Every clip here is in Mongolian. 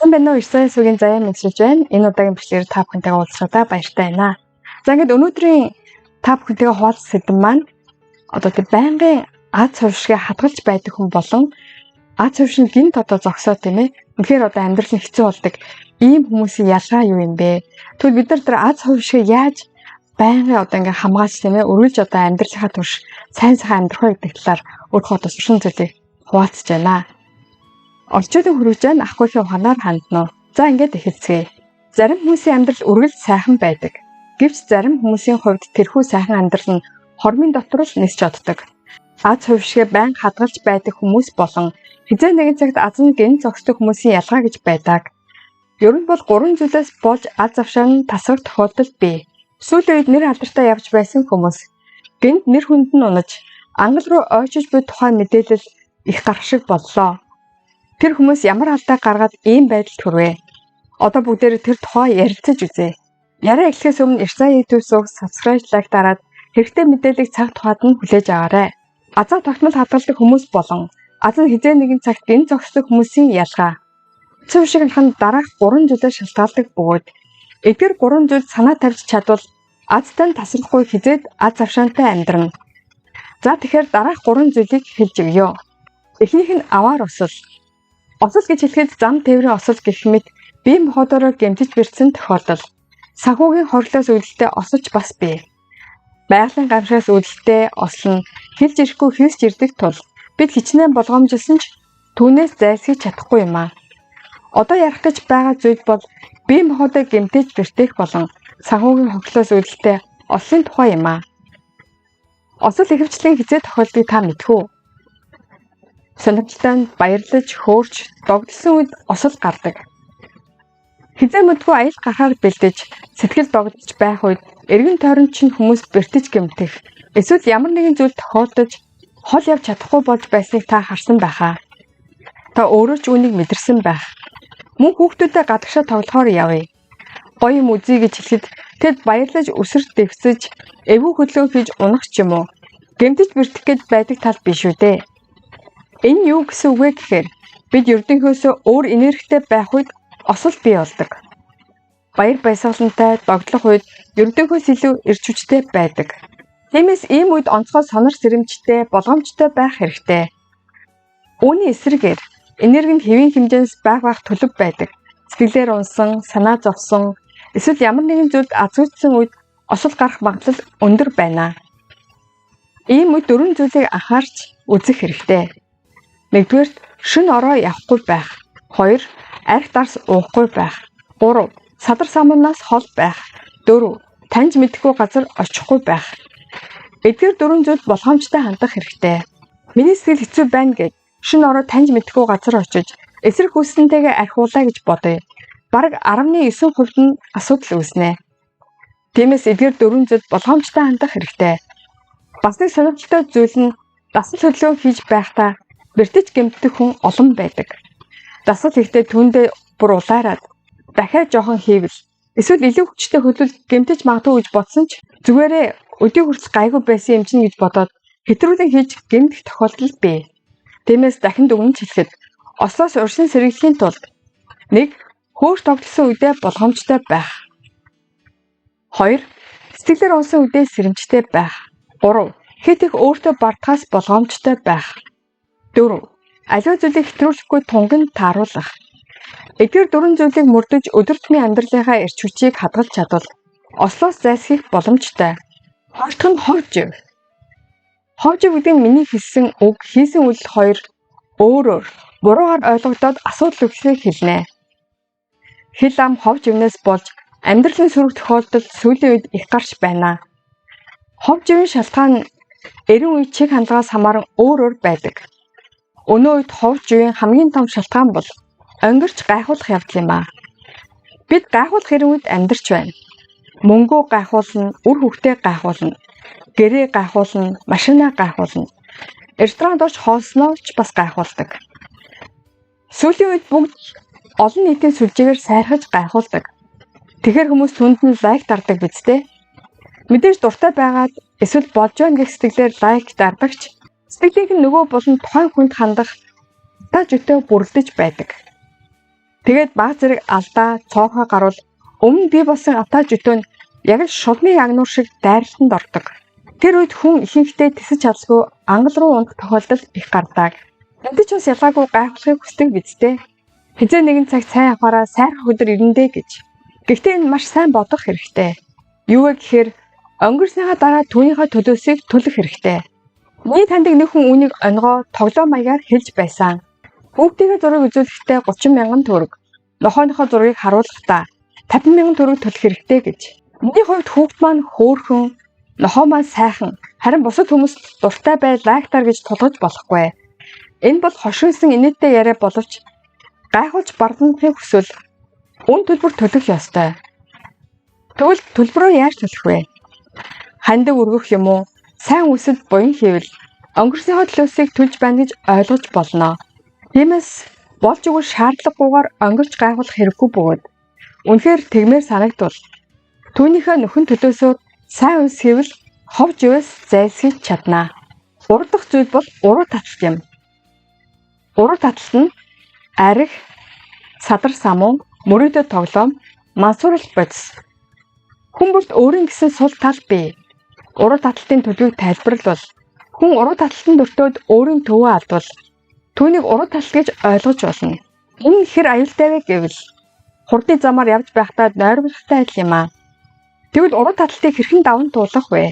Сайн байна уу? 9 сарын сүгийн заяа мэдчилж байна. Энэ удаагийн бичлэгээр та бүхэнтэйгээ уулзсаадаа баяртай байна. За ингээд өнөөдрийн та бүхэнтэйгээ хуваалцах сэдэв маань одоо тийм байнгын аз хувьшгээ хадгалж байдаг хүн болон аз хувьш нь гинт одоо зогсоо тийм ээ. Үнэхээр одоо амьдрал нь хэцүү болдог. Ийм хүмүүсийн ялгаа юу юм бэ? Тэгвэл бид нар тэр аз хувьшгээ яаж байнгын одоо ингээд хамгаалж тийм ээ өргөлж одоо амьдралынхаа турш сайн амьдрах вэ гэдэг талаар өөрөө одоо сурсан зүйлийг хуваалцж байна. Орчуулын хөрвжөөнд ахгүйхийн ухаанаар хандна. За ингээд эхэлцгээе. Зарим хүмүүсийн амьдрал үргэлж сайхан байдаг. Гэвч зарим хүмүүсийн хувьд тэрхүү сайхан амьдрал нь хормын дотор л нисч оддог. Аз хувьшгээ байнга хадгалж байдаг хүмүүс болон хизээ нэгэн цагт аз нь гэн зогсдог хүмүүсийн ялгаа гэж байдаг. Ер нь бол 3 зүйлээс болж аз авшаа нь тасрах тохиолдол бий. Сүүлийн үед нэр алдартай явж байсан хүмүүс гэнт нэр хүнд нь унаж ангал руу ойчиж буй тухайн мэдээлэл их гарах шиг боллоо. Тэр хүмүүс ямар алдаа гаргаад ийм байдалд хүрвэ? Одоо бүгдээрээ тэр тухай ярилцаж үзье. Яриа эхлэхээс өмнө Ирсэн YouTube-ийг subscribe, like дараад хэрэгтэй мэдээллийг цаг тухайд нь хүлээж аваарай. Азаа тогтмол хадгалдаг хүмүүс болон аз нь хизээ нэгэн цагт гэн зогсдог хүмүүсийн ялгаа. Цөв шиг анхан дараах 3 зүйлээр шалтгаалдаг бөгөөд эдгээр 3 зүйл санаа тавьж чадвал азтай нь тасрахгүй хизээд аз авшаантай амьдрна. За тэгэхээр дараах 3 зүйлийг хэлж өгье. Эхнийх нь аваар осол. Осол гэж хэлэхэд зам тээврийн осол гэх мэт бие махбодороо гэмтэж бэрцсэн тохиолдол. Санхүүгийн хорлоос үүдэлтэй осолч бас бий. Байгалийн гамшигаас үүдэлтэй осол нь хэлж ирэхгүй хийсч ирдэг тул бид хичнээн болгоомжилсан ч түүнээс зайлсхийж чадахгүй юм аа. Одоо ярих гэж байгаа зүйл бол бие махбодоо гэмтэж бэртэх болон санхүүгийн хорлоос үүдэлтэй ослын тухай юм аа. Осол ихэвчлэн хизээ тохиолдгийг та мэдэх үү? Сонирхолтой баярлаж, хөөрч, догдсон үед осол гардаг. Хизээ мэдгүй аял гарахаар бэлдэж, сэтгэл догдож байх үед эргэн тойронд чинь хүмүүс бэртэж гэмтэх, эсвэл ямар нэгэн зүйл тохиолдож, хол явж чадахгүй болж байсныг та харсан байхаа. Та өөрөө ч үүнийг мэдэрсэн байх. Мөн хүүхдүүдэд гадагшаа тоглохоор явъя. Гоё юм үзье гэж хэлэхэд тэд баярлаж өсөр дэвсэж, эвгүй хөдлөө хийж унах ч юм уу. Гэмтэж бэртэх гэж байдаг тал биш үү дээ. Энэ юу гэсэн үг вэ гэхээр бид ердөнхөөсөө өөр энергитэй байх үед осол бий болдог. Баяр баясгалантай догдлох үед ердөнхөөс илүү эрч хүчтэй байдаг. Тиймээс ийм үед онцгой сонор сэрэмжтэй, болгоомжтой байх хэрэгтэй. Үүний эсрэгээр энерги нь хэвийн хэмжээс байх төлөв байдаг. Сэтгэлээр унсан, санаа зовсон, эсвэл ямар нэгэн зүйлд азгүйдсэн үед осол гарах магадлал өндөр байна. Ийм үед 4 зүйлийг анхаарч үзэх хэрэгтэй. 1-р шөнө ороо явахгүй байх. 2. Арх дарс уухгүй байх. 3. Садар самуунаас хол байх. 4. Таньж мэдэхгүй газар очихгүй байх. Эдгээр 4 зүйл болгоомжтой хандах хэрэгтэй. Миний сэтгэл хэцүү байна гэж шөнө ороо таньж мэдэхгүй газар очиж эсрэг хүснэнтэйгээ архиулаа гэж бодъё. Бараг 19% нь асуудал үүснэ. Тиймээс эдгээр 4 зүйл болгоомжтой хандах хэрэгтэй. Бас нэг сонирхолтой зүйл нь дасал хөдлөө хийж байхдаа бэртэж гэмтдэг хүн олон байдаг. Дасгал хийхдээ түүндээ бүр улаарад дахиад жоохон хийвэл эсвэл илүү хүчтэй хөдөлж гэмтэж магадгүй гэж бодсон ч зүгээрээ өдий хүртэл гайгүй байсан юм чинь гэж бодоод хэтрүүлэн хийж гэмтэх тохиолдол бий. Тиймээс дахин дүгнэж хэлэхэд ослоос урьсан сэргийлэхийн тулд 1. Хөөр тогтсон үедээ болгоомжтой байх. 2. Сэтгэлээр унсан үедээ сэрэмжтэй байх. 3. Хэд их өөртөө бардахаас болгоомжтой байх. 4. Аливаа зүйлийг хэтрүүлэхгүй тунганд тааруулах. Эдгээр 4 зүйлийг мөрдөж өдөр тутмын амьдралынхаа эрч хүчийг хадгалж чадвал ослоос зайлсхийх боломжтой. Хоёрдох нь ховжив. Ховжив гэдэг нь миний хэлсэн үг, хийсэн үйлдэл хоёр өөрөөр буруугаар ойлгогдоод асуудал үүслийг хэлнэ. Хэл ам ховживнээс болж амьдралын сөрөг тохиолдол сүүлийн үед их гарч байна. Ховживын шалтгаан эрен үе чиг хандлагаас хамааран өөр байдаг. Өнөө үед ховживын хамгийн том шалтгаан бол онгирч гайхуулах явдал юм аа. Бид гайхуулах хэрэг үед амьдарч байна. Мөнгөө гайхуулна, үр хөвгтөө гайхуулна, гэрээ гайхуулна, машинаа гайхуулна. Ресторанд орж хоолсноо ч бас гайхуулдаг. Сүүлийн үед бүгд олон нийтийн сүлжээгээр сайрхаж гайхуулдаг. Тэгэхээр хүмүүс түнд нь лайк дардаг биз дээ. Мэдээж дуртай байгаад эсвэл болж байна гэх сэтгэлээр лайк дардагч сэтгэлийнх нь нөгөө болон тухайн хүнд хандах та жөтөө бүрлдэж байдаг. Тэгээд баг зэрэг алдаа, цоохоо гарвал өмнө бий болсон атаж өтөө нь яг л шулмын агнуур шиг дайралтанд ордог. Тэр үед хүн ихэнхдээ тэсэж чадсгүй ангал руу унах тохиолдол их гардаг. Энд ч бас ялгаагүй гайхахыг хүсдэг бидтэй. Хизээ нэгэн цаг сайн аваараа сайрах өдөр ирэндээ гэж. Гэхдээ энэ маш сайн бодох хэрэгтэй. Юу вэ гэхээр өнгөрснийхаа дараа түүнийхээ төлөөсийг төлөх хэрэгтэй. Миний таньдаг нэг хүн үүнийг онгоо тоглоом маягаар хэлж байсан. Хүүхдийнхээ зургийг үзүүлэхдээ 30,000 төгрөг, нохооныхоо зургийг харуулахдаа 50,000 төгрөг төлөх хэрэгтэй гэж. Миний хувьд хүүхд маань хөөрхөн, нохоо маань сайхан, харин бусад хүмүүст дуртай бай лайктар гэж тулгаж болохгүй. Энэ бол хошигнсан инээдтэй яриа боловч гайхуулж бардамхыг хүсвэл үн төлбөр төлөх ёстой. Тэгвэл төлбөрөө яаж төлөх вэ? Хандаг өргөх юм уу? Сайн үсэд буян хийвэл өнгөрсөний төлөөсийг төлж байна гэж ойлгож болно. Тиймээс болж өгөх шаардлагагүйгээр өнгөрч гайхуулах хэрэггүй бөгөөд үнэхээр тэгмээр санагдвал түүнийхээ нөхөн төлөөсөө сайн үс хийвэл ховж ивээс зайлсхийж чадна. Урд дахь зүйл бол уруу таталт юм. Уруу таталт нь арх, садар самун, мөрөөдө тоглоом, мансуурал бодис. Хүмүүст өөрийн гэсэн сул тал бий. Уруу таталтын төлөвийг тайлбарлавал хүн уруу таталтанд өртөөд өөрийн төвөө алдвал түүнийг уруу таталт гэж ойлгож болно. Энэ ихэр аюултай вэ гэвэл хурдны замаар явж байхдаа нойрмолтой адил юм аа. Тэгвэл уруу таталтыг хэрхэн даван туулах вэ?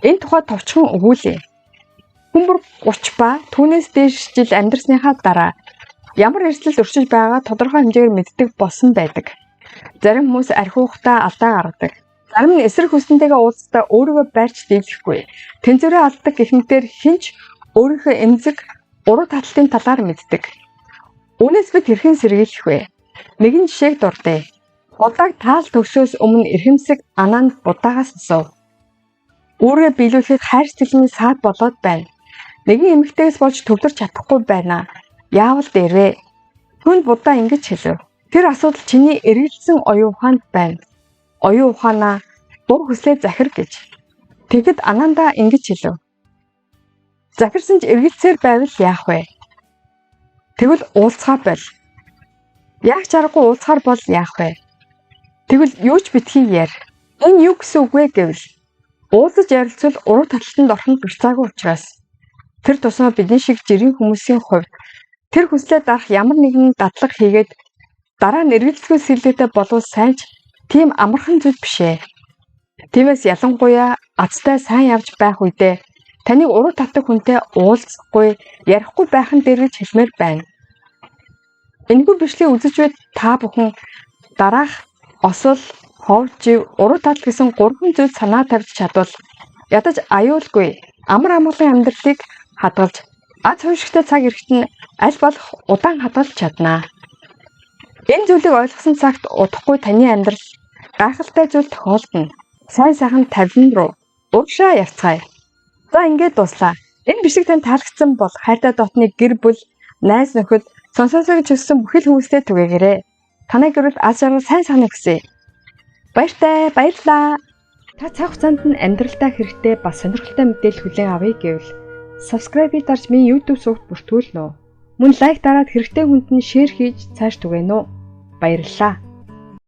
Энэ тухай товчхон өгүүлье. Хүн бүр 30 ба түүнээс дээш жил амьдрсныхаа дараа ямар эрсдэлд өршиж байгаа тодорхой хэмжээгээр мэддэг болсон байдаг. Зарим хүмүүс архиухтаа алдаа гаргадаг. Зарим нь эсрэг хүснэнтэйгээ уулзтаа өөрийгөө барьж дийлэхгүй. Тэнцвэрээ алддаг гэхмээр хинч өөрийнхөө эмзэг уруу таталтын талаар мэддэг. Үүнээс бид хэрхэн сэргийлэх вэ? Нэгэн жишээг дурдъя. Удааг таал төгсөөс өмнө эрхэмсэг анаанд будаагаас асуув. Үүргээ биелүүлэхэд хайр сэтгэлийн саад болоод байна. Нэгэн эмэгтэйгээс болж төвлөрч чадахгүй байна. Яавал дээрвэ? Түүнд будаа ингэж хэлв. Тэр асуудал чиний эргэлзсэн оюун ухаанд байна. Оюун ухаанаа дур хүслээ захир гэж. Тэгэд анаандаа ингэж хэлв. Захирсан ч эргэлзсээр байвал яах вэ? Тэгвэл уулзгаа бол. Яг чаргагүй уулзгаар бол яах вэ? Тэгвэл юу ч битгий яар. Энэ юу гэсэн үг вэ гэвэл уулзаж ярилцвал уруу таталтанд орох нь бэрцаагүй учраас тэр тусмаа бидний шиг жирийн хүмүүсийн хувьд тэр хүслээ дарах ямар нэгэн дадлага хийгээд дараа нь эргэлзэхгүй сэлгээтэй болвол сайн ч тийм амархан зүйл биш ээ. Тиймээс ялангуяа азтай сайн явж байх үедээ таныг уруу татдаг хүнтэй уулзахгүй, ярихгүй байхын дээр гэж хэлмээр байна. Энэхүү бичлэгийг үзэж буй та бүхэн дараах осол, ховж, уруу татал гэсэн 3 зүйл санаа тавьж чадвал ядаж аюулгүй амар амгалан амьдралыг хадгалж аз хувьшигтай цаг ирэхэд нь аль болох удаан хадгалж чадна. Энэ зүйлийг ойлгосон цагт удахгүй таны амьдрал гайхалтай зүйл тохиолдно. Сайн сайхан 50 руу урагшаа явцгаая. За ингээд дуслаа. Энэ бичлэг танд таалагдсан бол хайртай дотны гэр бүл, найз нөхөд, сонсоосоо гэж хүссэн бүхэл хүмүүстээ түгээгээрэй. Танай гэрэл аз жаргал сайн санаа гэсэ. Баяртай, баярлалаа. Та цаг хугацаанд нь амьдралдаа хэрэгтэй бас сонирхолтой мэдээлэл хүлээн авъя гэвэл subscribe-ийг дарж миний YouTube сувагт бүртгүүлнэ үү. Мөн лайк дараад хэрэгтэй хүнд нь шеэр хийж цааш түгээнэ үү. Баярлалаа.